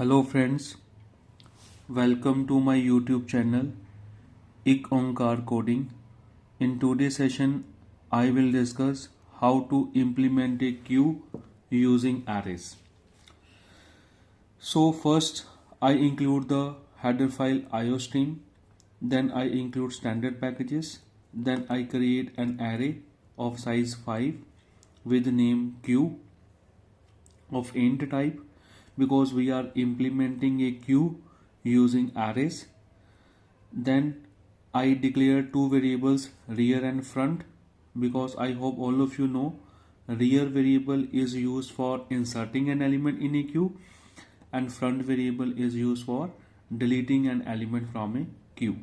Hello friends, welcome to my YouTube channel Enqueue Coding. In today's session, I will discuss how to implement a queue using arrays. So first, I include the header file iostream, then I include standard packages, then I create an array of size 5 with name queue of int type because we are implementing a queue using arrays. Then I declare two variables rear and front because I hope all of you know rear variable is used for inserting an element in a queue and front variable is used for deleting an element from a queue.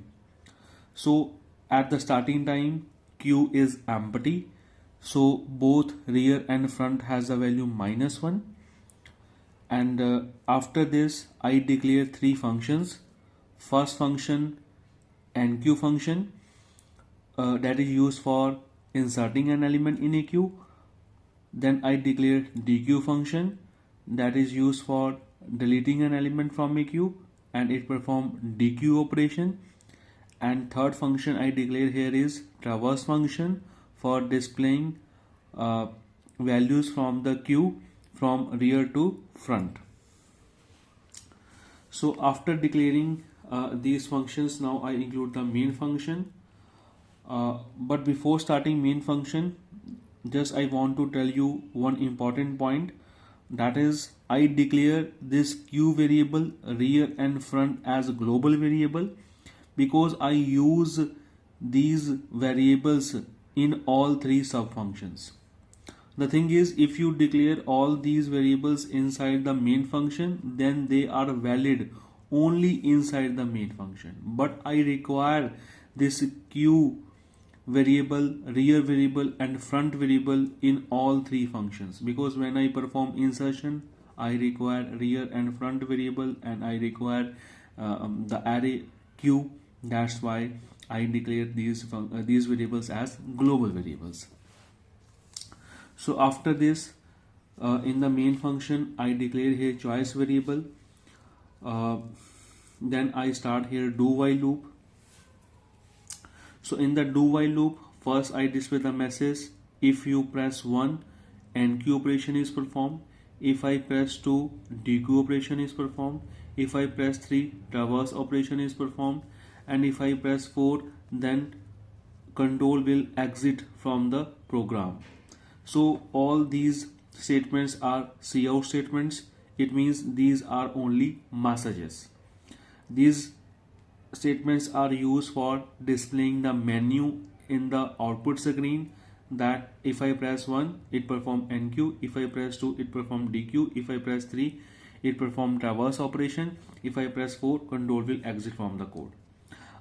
So at the starting time queue is empty, so both rear and front has the value -1, and after this I declare three functions. First function Enqueue function that is used for inserting an element in a queue. Then I declare Dequeue function that is used for deleting an element from a queue and it performs dequeue operation. And third function I declare here is traverse function for displaying values from the queue from rear to front. So after declaring these functions, now I include the main function. But before starting main function, just I want to tell you one important point, that is I declare this queue variable rear and front as global variable because I use these variables in all three subfunctions. The thing is, if you declare all these variables inside the main function, then they are valid only inside the main function. But I require this queue variable, rear variable and front variable in all three functions because when I perform insertion, I require rear and front variable and I require the array queue. That's why I declare these variables as global variables. So after this, in the main function, I declare here choice variable. Then I start here do while loop. So in the do while loop, first I display the message if you press 1, enqueue operation is performed. If I press 2, dequeue operation is performed. If I press 3, traverse operation is performed. And if I press 4, then control will exit from the program. So all these statements are cout statements. It means these are only messages. These statements are used for displaying the menu in the output screen, that if I press 1 it perform enqueue, if I press 2 it perform dequeue, if I press 3 it perform traverse operation, if I press 4 control will exit from the code.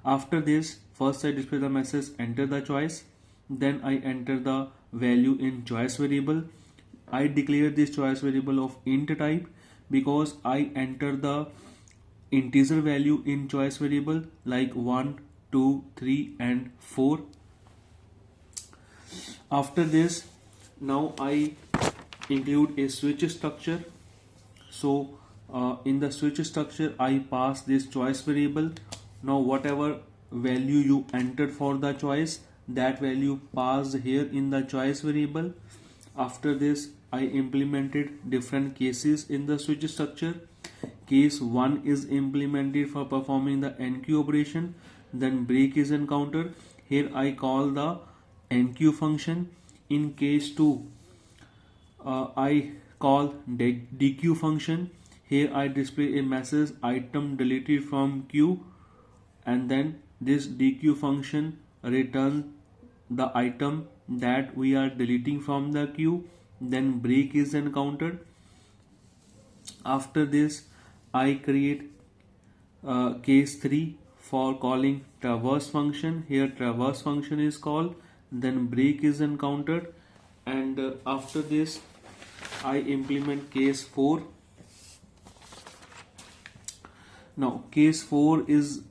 After this, first I display the message enter the choice, then I enter the value in choice variable. I declare this choice variable of int type because I enter the integer value in choice variable like 1, 2, 3 and 4. After this, now I include a switch structure. So in the switch structure I pass this choice variable. Now whatever value you entered for the choice, that value passed here in the choice variable. After this I implemented different cases in the switch structure. Case 1 is implemented for performing the enqueue operation, then break is encountered. Here I call the enqueue function. In case 2 I call dequeue function. Here I display a message item deleted from queue, and then this dequeue function returns the item that we are deleting from the queue. Then break is encountered. After this I create case 3 for calling traverse function. Here traverse function is called, then break is encountered, and after this I implement case 4. Now case 4 is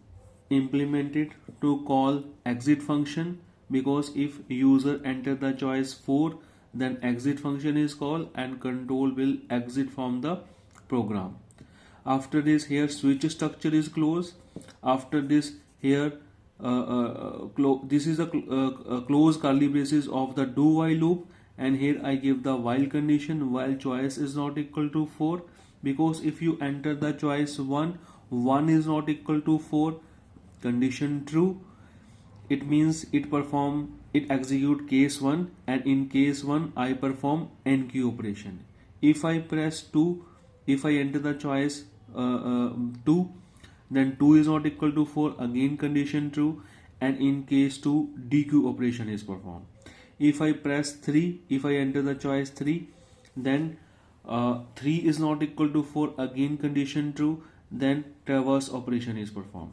implemented to call exit function because if user enter the choice 4, then exit function is called and control will exit from the program. After this, here switch structure is closed. After this, here this is the close curly braces of the do while loop, and here I give the while condition while choice is not equal to 4, because if you enter the choice 1 is not equal to 4, condition true, it means it execute case 1, and in case 1 I perform enqueue operation. If I press 2, if I enter the choice 2, then 2 is not equal to 4, again condition true, and in case 2 dequeue operation is performed. If I press 3, if I enter the choice 3, then 3 is not equal to 4, again condition true, then traverse operation is performed.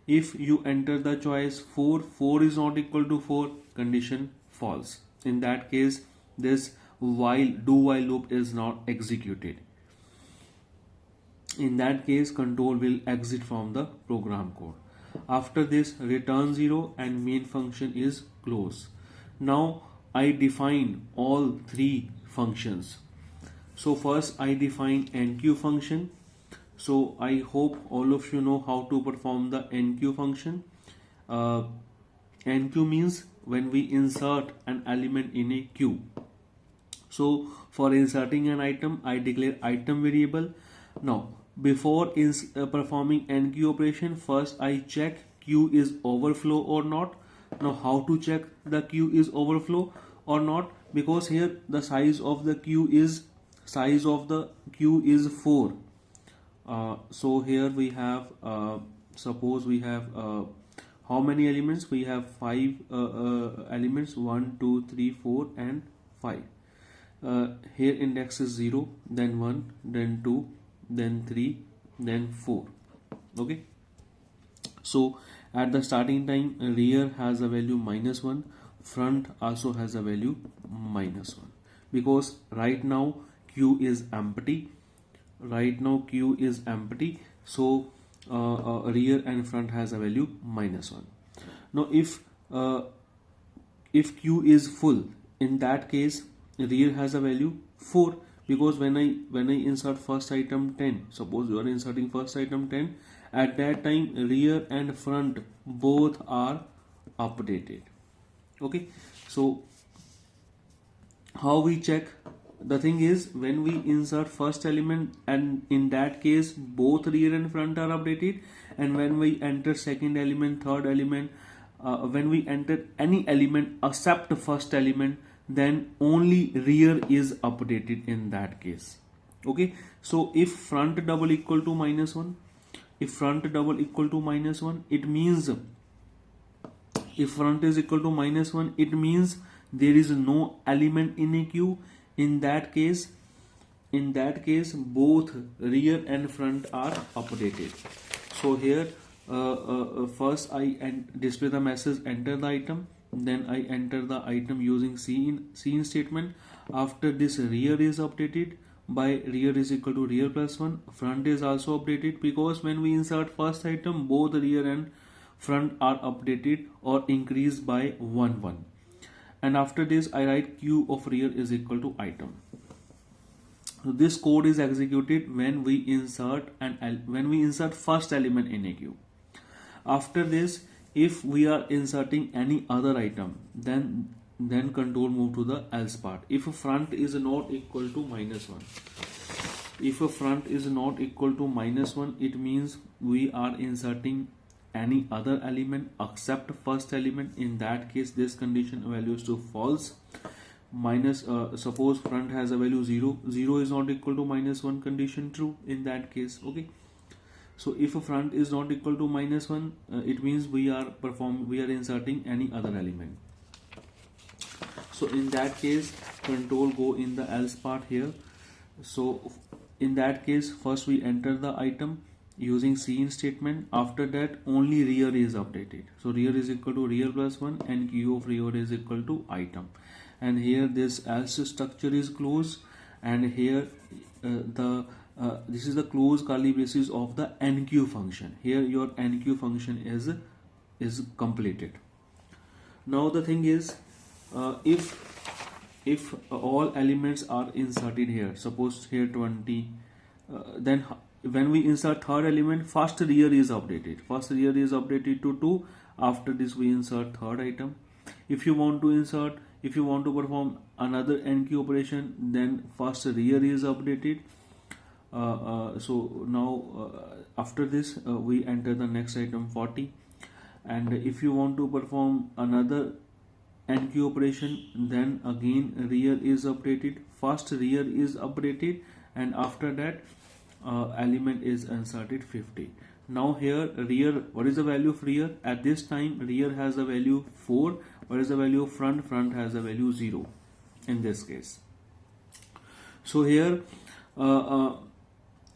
If you enter the choice 4, 4 is not equal to 4, condition false. In that case, this do while loop is not executed. In that case, control will exit from the program code. After this, return 0 and main function is close. Now I define all three functions. So first I define enqueue function. So I hope all of you know how to perform the enqueue function. Enqueue means when we insert an element in a queue. So for inserting an item, I declare item variable. Now before performing enqueue operation, first I check queue is overflow or not. Now how to check the queue is overflow or not? Because here the size of the queue is 4. So here we have suppose we have how many elements? We have 5 elements, 1 2 3 4 and 5. Here index is 0, then 1, then 2, then 3, then 4. Okay, so at the starting time, rear has a value -1, front also has a value -1, because right now queue is empty. So rear and front has a value -1. Now if queue is full, in that case rear has a value 4, because when I insert first item 10, suppose you are inserting first item 10, at that time rear and front both are updated. Okay, so how we check? The thing is, when we insert first element, and in that case both rear and front are updated, and when we enter second element, third element, when we enter any element except first element, then only rear is updated in that case. Okay, so if front double equal to -1, it means, if front is equal to -1, it means there is no element in a queue. In that case both rear and front are updated. So here first I display the message enter the item, then I enter the item using cin statement. After this, rear is updated by rear is equal to rear plus 1, front is also updated, because when we insert first item both rear and front are updated or increased by 1. And after this I write queue of rear is equal to item. So this code is executed when we insert first element in a queue. After this, if we are inserting any other item, then control move to the else part. If front is not equal to -1, it means we are inserting any other element except first element. In that case, this condition values to false. Suppose front has a value 0 is not equal to -1, condition true in that case. Okay, so if a front is not equal to -1, it means we are inserting any other element. So in that case, control go in the else part here. So in that case, first we enter the item using cin statement. After that, only rear is updated. So rear is equal to rear plus 1 and queue of rear is equal to item. And here this else structure is closed, and here this is the close curly braces of the enqueue function. Here your enqueue function is completed. Now the thing is, if all elements are inserted here, suppose here 20, then when we insert third element, first rear is updated. First rear is updated to 2. After this we insert third item. If you want to perform another enqueue operation, then first rear is updated. So now after this we enter the next item 40, and if you want to perform another enqueue operation, then again rear is updated. First rear is updated, and after that element is inserted 50. Now here rear, what is the value of rear? At this time rear has a value 4. What is the value of front? Front has a value 0 in this case. So here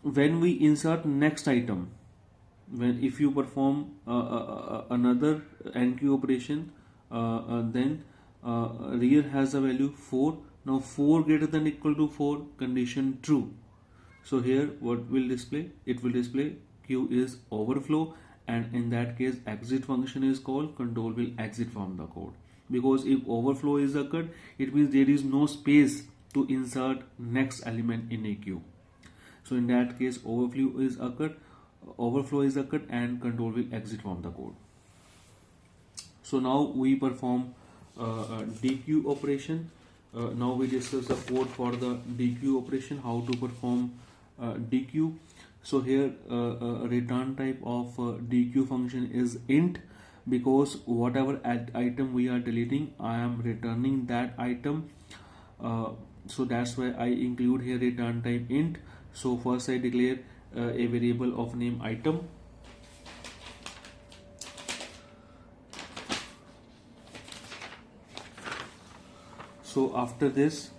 when we insert next item, if you perform another enqueue operation, then rear has a value 4. Now 4 greater than equal to 4, condition true. So here what will display? It will display queue is overflow, and in that case exit function is called. Control will exit from the code, because if overflow is occurred, it means there is no space to insert next element in a queue. So in that case overflow is occurred, and control will exit from the code. So now we perform dequeue operation. Now we discuss the code for the dequeue operation, how to perform dequeue. So here return type of dequeue function is int, because whatever item we are deleting, I am returning that item. So that's why I include here return type int. So first I declare a variable of name item. So after this,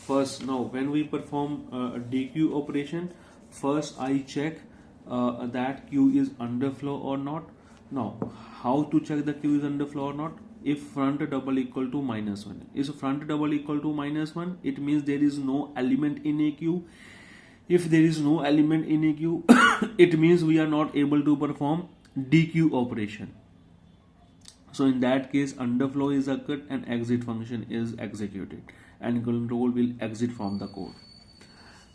first, now when we perform a dequeue operation, first I check that queue is underflow or not. Now how to check the queue is underflow or not? If front double equal to -1, is front double equal to -1, it means there is no element in a queue. If there is no element in a queue, it means we are not able to perform dequeue operation. So in that case underflow is occurred and exit function is executed, and control will exit from the code.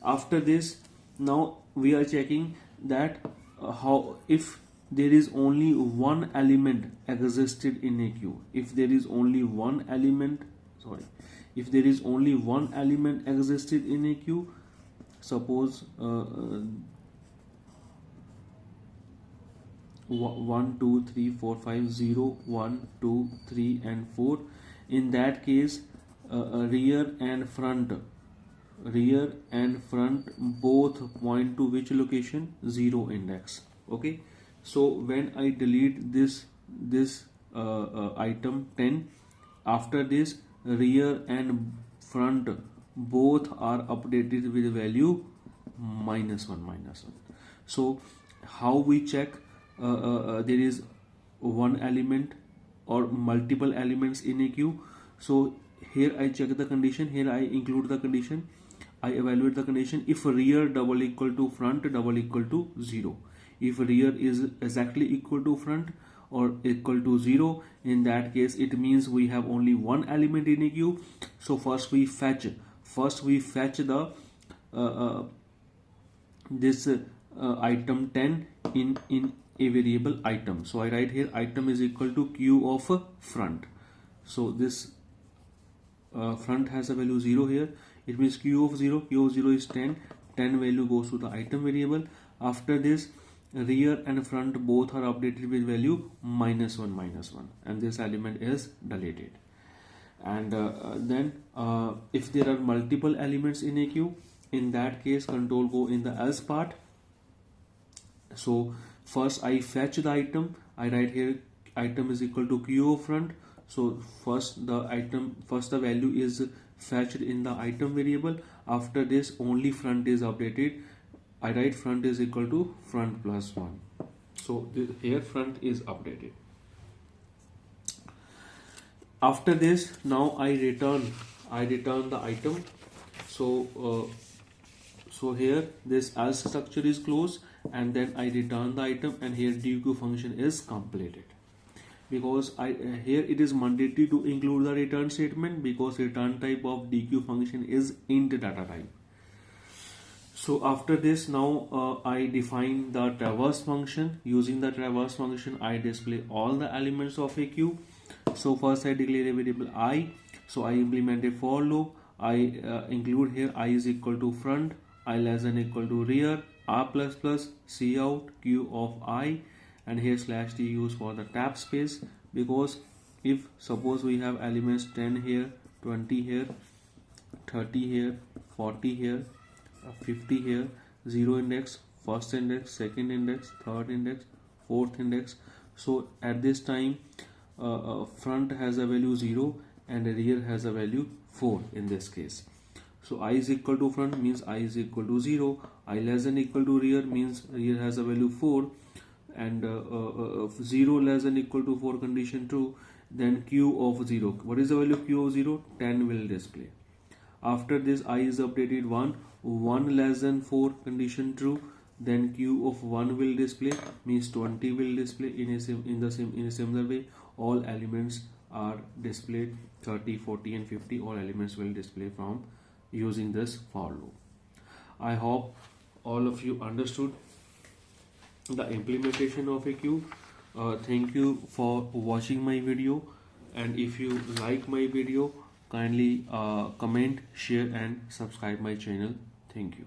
After this, now we are checking that how, if there is only one element existed in a queue, if there is only one element existed in a queue, suppose 1 2 3 4 5 0 1 2 3 and 4. In that case rear and front both point to which location? 0 index. Okay, so when I delete this item 10, after this rear and front both are updated with value -1. So how we check there is one element or multiple elements in a queue? So here I check the condition, here I include the condition, I evaluate the condition. If rear double equal to front double equal to 0, if rear is exactly equal to front or equal to 0, in that case it means we have only one element in a queue. So first we fetch the this item 10 in a variable item. So I write here item is equal to queue of front. So this front has a value 0 here. It means queue of 0 is 10 value goes to the item variable. After this rear and front both are updated with value -1, and this element is deleted. And then if there are multiple elements in a queue, in that case control go in the else part. So first I fetch the item, I write here item is equal to queue of front. So first the value is fetched in the item variable. After this only front is updated, I write front is equal to front plus 1. So here front is updated. After this now I return the item. So here this else structure is closed, and then I return the item, and here dequeue function is completed. Because here it is mandatory to include the return statement, because return type of dequeue function is int data type. So after this, now I define the traverse function. Using the traverse function, I display all the elements of a queue. So first I declare a variable I. So I implement a for loop. I include here I is equal to front, I less than equal to rear, R plus plus, cout, queue of I, and here slash t used for the tab space, because if suppose we have elements 10 here, 20 here, 30 here, 40 here, 50 here, 0 index, first index, second index, third index, fourth index. So at this time front has a value 0 and rear has a value 4 in this case. So I is equal to front means I is equal to 0, I less than equal to rear means rear has a value 4, and 0 less than equal to 4 condition true, then q of 0. What is the value of q of 0? 10 will display. After this I is updated 1 less than 4 condition true, then q of 1 will display means 20 will display. In a similar way all elements are displayed, 30, 40 and 50 all elements will display from using this for loop. I hope all of you understood the implementation of a queue. Thank you for watching my video, and if you like my video, kindly comment, share and subscribe my channel. Thank you.